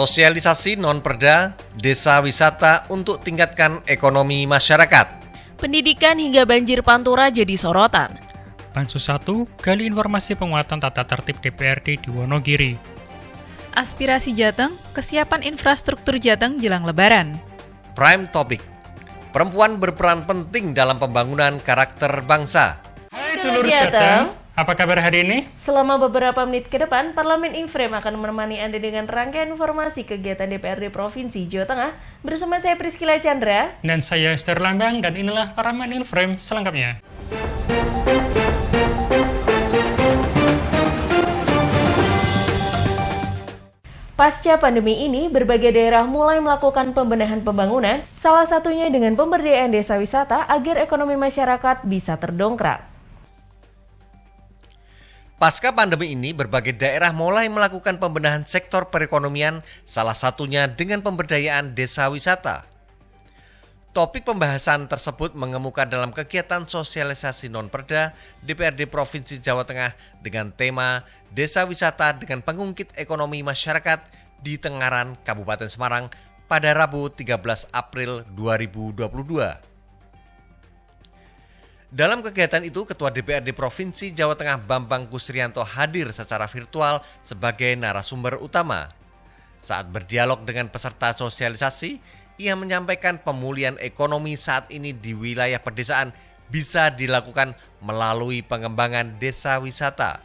Sosialisasi non-perda, desa wisata untuk tingkatkan ekonomi masyarakat. Pendidikan hingga banjir Pantura jadi sorotan. Pansus 1 gali informasi penguatan tata tertib DPRD di Wonogiri. Aspirasi Jateng, kesiapan infrastruktur Jateng jelang Lebaran. Prime Topic, perempuan berperan penting dalam pembangunan karakter bangsa. Hai Dulur Jateng, apa kabar hari ini? Selama beberapa menit ke depan, Parlemen Inframe akan menemani Anda dengan rangkaian informasi kegiatan DPRD Provinsi Jawa Tengah bersama saya Priscila Chandra. Dan saya Esther Lambang, dan inilah Parlemen Inframe selengkapnya. Pasca pandemi ini, berbagai daerah mulai melakukan pembenahan pembangunan, salah satunya dengan pemberdayaan desa wisata agar ekonomi masyarakat bisa terdongkrak. Pasca pandemi ini, berbagai daerah mulai melakukan pembenahan sektor perekonomian, salah satunya dengan pemberdayaan desa wisata. Topik pembahasan tersebut mengemuka dalam kegiatan sosialisasi non-perda DPRD Provinsi Jawa Tengah dengan tema Desa Wisata dengan Pengungkit Ekonomi Masyarakat di Tengaran, Kabupaten Semarang pada Rabu 13 April 2022. Dalam kegiatan itu, Ketua DPRD Provinsi Jawa Tengah Bambang Kusrianto hadir secara virtual sebagai narasumber utama. Saat berdialog dengan peserta sosialisasi, ia menyampaikan pemulihan ekonomi saat ini di wilayah pedesaan bisa dilakukan melalui pengembangan desa wisata.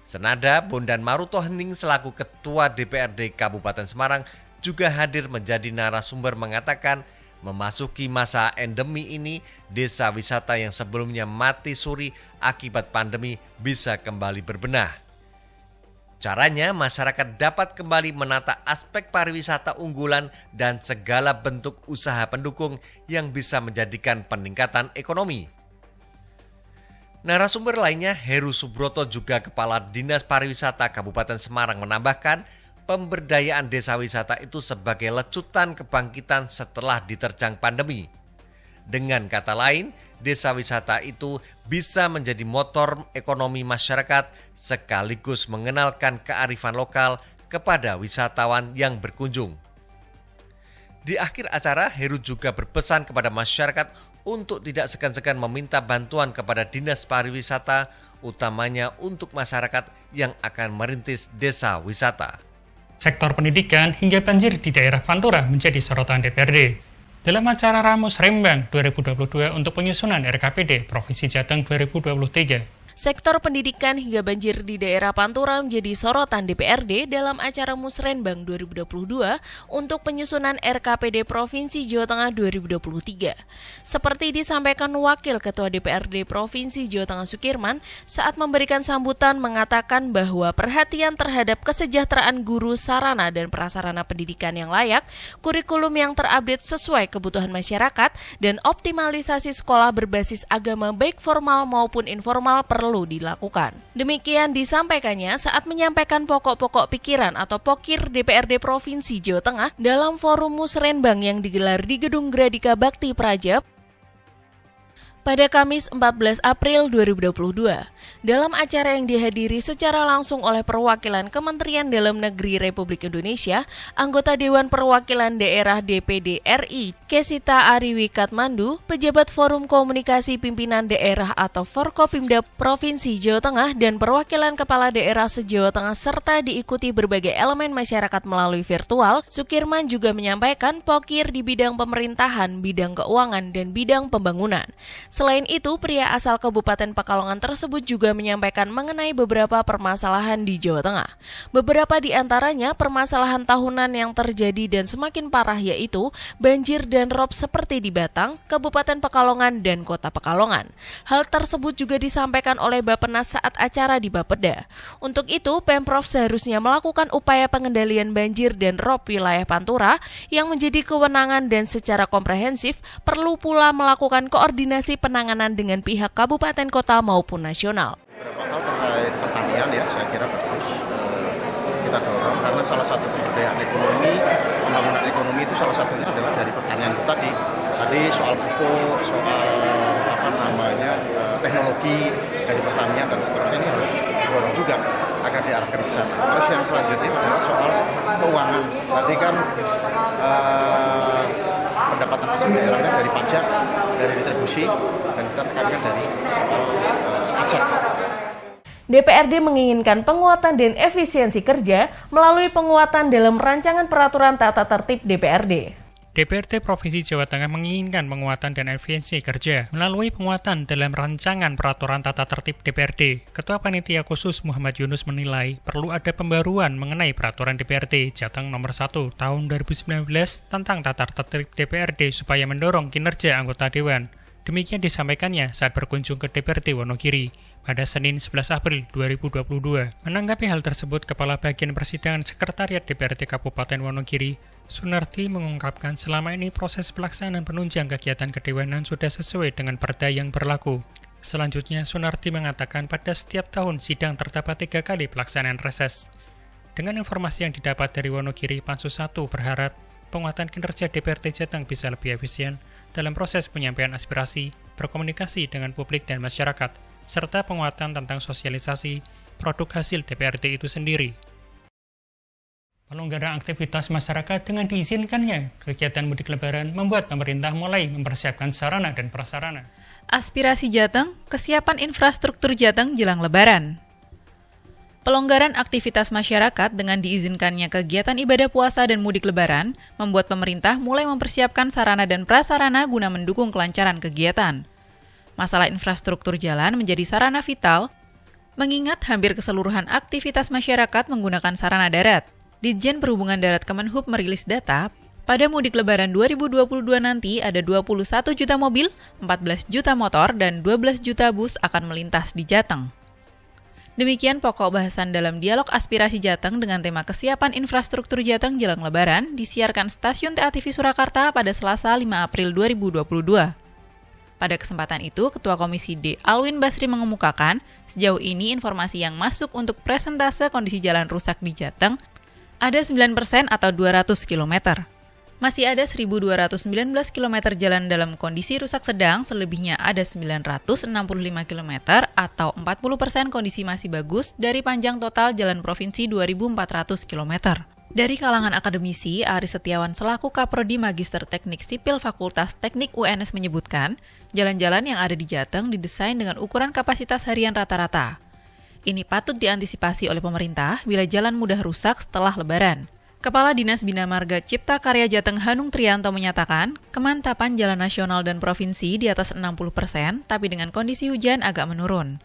Senada, Bondan Maruto Hening selaku Ketua DPRD Kabupaten Semarang juga hadir menjadi narasumber mengatakan memasuki masa endemi ini, desa wisata yang sebelumnya mati suri akibat pandemi bisa kembali berbenah. Caranya, masyarakat dapat kembali menata aspek pariwisata unggulan dan segala bentuk usaha pendukung yang bisa menjadikan peningkatan ekonomi. Narasumber lainnya, Heru Subroto juga Kepala Dinas Pariwisata Kabupaten Semarang menambahkan, pemberdayaan desa wisata itu sebagai lecutan kebangkitan setelah diterjang pandemi. Dengan kata lain, desa wisata itu bisa menjadi motor ekonomi masyarakat sekaligus mengenalkan kearifan lokal kepada wisatawan yang berkunjung. Di akhir acara, Heru juga berpesan kepada masyarakat untuk tidak segan-segan meminta bantuan kepada Dinas Pariwisata, utamanya untuk masyarakat yang akan merintis desa wisata. Sektor pendidikan hingga banjir di daerah Pantura menjadi sorotan DPRD. Dalam acara Ramus Rembang 2022 untuk penyusunan RKPD Provinsi Jateng 2023. Sektor pendidikan hingga banjir di daerah Pantura menjadi sorotan DPRD dalam acara Musrenbang 2022 untuk penyusunan RKPD Provinsi Jawa Tengah 2023. Seperti disampaikan Wakil Ketua DPRD Provinsi Jawa Tengah Sukirman saat memberikan sambutan mengatakan bahwa perhatian terhadap kesejahteraan guru, sarana dan prasarana pendidikan yang layak, kurikulum yang terupdate sesuai kebutuhan masyarakat, dan optimalisasi sekolah berbasis agama baik formal maupun informal perlu dilakukan. Demikian disampaikannya saat menyampaikan pokok-pokok pikiran atau POKIR DPRD Provinsi Jawa Tengah dalam forum Musrenbang yang digelar di Gedung Gradika Bakti Praja pada Kamis 14 April 2022, dalam acara yang dihadiri secara langsung oleh perwakilan Kementerian Dalam Negeri Republik Indonesia, anggota Dewan Perwakilan Daerah DPD RI, Kesita Ariwi Katmandu, pejabat Forum Komunikasi Pimpinan Daerah atau Forkopimda Provinsi Jawa Tengah, dan perwakilan Kepala Daerah se-Jawa Tengah serta diikuti berbagai elemen masyarakat melalui virtual, Sukirman juga menyampaikan POKIR di bidang pemerintahan, bidang keuangan, dan bidang pembangunan. Selain itu, pria asal Kabupaten Pekalongan tersebut juga menyampaikan mengenai beberapa permasalahan di Jawa Tengah. Beberapa di antaranya permasalahan tahunan yang terjadi dan semakin parah yaitu banjir dan rob seperti di Batang, Kabupaten Pekalongan, dan Kota Pekalongan. Hal tersebut juga disampaikan oleh Bappenas saat acara di Bapeda. Untuk itu, Pemprov seharusnya melakukan upaya pengendalian banjir dan rob wilayah Pantura yang menjadi kewenangan dan secara komprehensif perlu pula melakukan koordinasi penanganan dengan pihak kabupaten, kota maupun nasional. Beberapa hal terkait pertanian ya, saya kira bagus kita dorong karena salah satu pemberdayaan ekonomi, pembangunan ekonomi itu salah satunya adalah dari pertanian itu tadi. Tadi soal pupuk, soal teknologi dari pertanian dan seterusnya ini harus didorong juga. akan diarahkan ke sana. Terus yang selanjutnya adalah soal keuangan. Tadi kan pendapatan asli daerahnya dari pajak, dari retribusi, dan kita tekankan dari soal aset. DPRD menginginkan penguatan dan efisiensi kerja melalui penguatan dalam rancangan peraturan tata tertib DPRD. DPRD Provinsi Jawa Tengah menginginkan penguatan dan efisiensi kerja melalui penguatan dalam rancangan peraturan tata tertib DPRD. Ketua Panitia Khusus Muhammad Yunus menilai perlu ada pembaruan mengenai peraturan DPRD Jateng nomor 1 tahun 2019 tentang tata tertib DPRD supaya mendorong kinerja anggota Dewan. Demikian disampaikannya saat berkunjung ke DPRD Wonogiri pada Senin 11 April 2022. Menanggapi hal tersebut, Kepala Bagian Persidangan Sekretariat DPRD Kabupaten Wonogiri, Sunarti mengungkapkan selama ini proses pelaksanaan penunjang kegiatan kedewanan sudah sesuai dengan perda yang berlaku. Selanjutnya, Sunarti mengatakan pada setiap tahun sidang terdapat 3 kali pelaksanaan reses. Dengan informasi yang didapat dari Wonogiri, Pansus 1 berharap penguatan kinerja DPRD Jateng bisa lebih efisien dalam proses penyampaian aspirasi, berkomunikasi dengan publik dan masyarakat, serta penguatan tentang sosialisasi produk hasil DPRD itu sendiri. Pelonggaran aktivitas masyarakat dengan diizinkannya kegiatan mudik lebaran membuat pemerintah mulai mempersiapkan sarana dan prasarana. Aspirasi Jateng, kesiapan infrastruktur Jateng jelang lebaran. Pelonggaran aktivitas masyarakat dengan diizinkannya kegiatan ibadah puasa dan mudik lebaran membuat pemerintah mulai mempersiapkan sarana dan prasarana guna mendukung kelancaran kegiatan. Masalah infrastruktur jalan menjadi sarana vital, mengingat hampir keseluruhan aktivitas masyarakat menggunakan sarana darat. Ditjen Perhubungan Darat Kemenhub merilis data, pada mudik lebaran 2022 nanti ada 21 juta mobil, 14 juta motor, dan 12 juta bus akan melintas di Jateng. Demikian pokok bahasan dalam dialog aspirasi Jateng dengan tema kesiapan infrastruktur Jateng jelang lebaran disiarkan stasiun TA TV Surakarta pada Selasa 5 April 2022. Pada kesempatan itu, Ketua Komisi D Alwin Basri mengemukakan, sejauh ini informasi yang masuk untuk presentase kondisi jalan rusak di Jateng ada 9% atau 200 km. Masih ada 1.219 km jalan dalam kondisi rusak sedang, selebihnya ada 965 km atau 40% kondisi masih bagus dari panjang total jalan provinsi 2.400 km. Dari kalangan akademisi, Aris Setiawan selaku Kaprodi Magister Teknik Sipil Fakultas Teknik UNS menyebutkan, jalan-jalan yang ada di Jateng didesain dengan ukuran kapasitas harian rata-rata. Ini patut diantisipasi oleh pemerintah bila jalan mudah rusak setelah lebaran. Kepala Dinas Bina Marga Cipta Karya Jateng Hanung Trianto menyatakan, kemantapan jalan nasional dan provinsi di atas 60%, tapi dengan kondisi hujan agak menurun.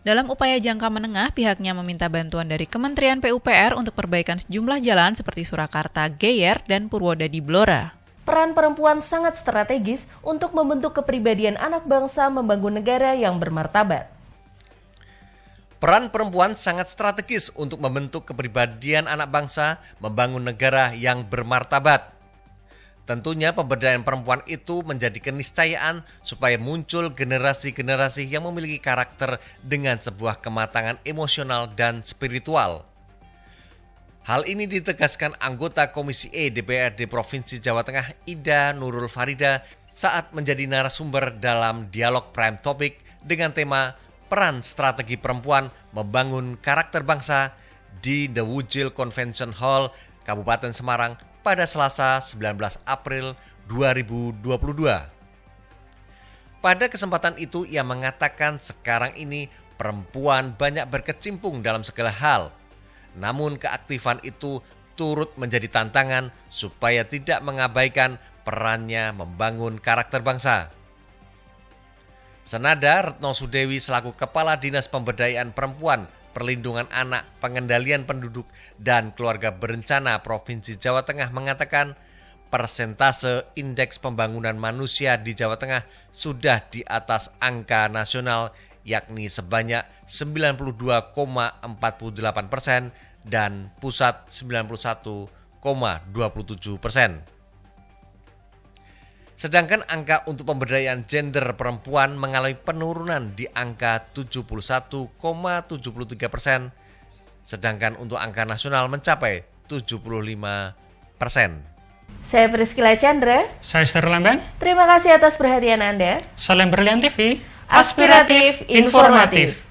Dalam upaya jangka menengah, pihaknya meminta bantuan dari Kementerian PUPR untuk perbaikan sejumlah jalan seperti Surakarta, Geyer, dan Purwodadi Blora. Peran perempuan sangat strategis untuk membentuk kepribadian anak bangsa membangun negara yang bermartabat. Peran perempuan sangat strategis untuk membentuk kepribadian anak bangsa, membangun negara yang bermartabat. Tentunya pemberdayaan perempuan itu menjadi keniscayaan supaya muncul generasi-generasi yang memiliki karakter dengan sebuah kematangan emosional dan spiritual. Hal ini ditegaskan anggota Komisi E DPRD Provinsi Jawa Tengah Ida Nurul Farida saat menjadi narasumber dalam dialog Prime Topic dengan tema Peran Strategi Perempuan Membangun Karakter Bangsa di The Wujil Convention Hall, Kabupaten Semarang pada Selasa 19 April 2022. Pada kesempatan itu ia mengatakan sekarang ini perempuan banyak berkecimpung dalam segala hal. Namun keaktifan itu turut menjadi tantangan supaya tidak mengabaikan perannya membangun karakter bangsa. Senada, Retno Sudewi selaku Kepala Dinas Pemberdayaan Perempuan, Perlindungan Anak, Pengendalian Penduduk, dan Keluarga Berencana Provinsi Jawa Tengah mengatakan persentase indeks pembangunan manusia di Jawa Tengah sudah di atas angka nasional, yakni sebanyak 92,48% dan pusat 91,27%. Sedangkan angka untuk pemberdayaan gender perempuan mengalami penurunan di angka 71,73%, sedangkan untuk angka nasional mencapai 75%. Saya Priscila Chandra. Saya Esther Lambang. Terima kasih atas perhatian Anda. Salam Berlian TV. Aspiratif, informatif.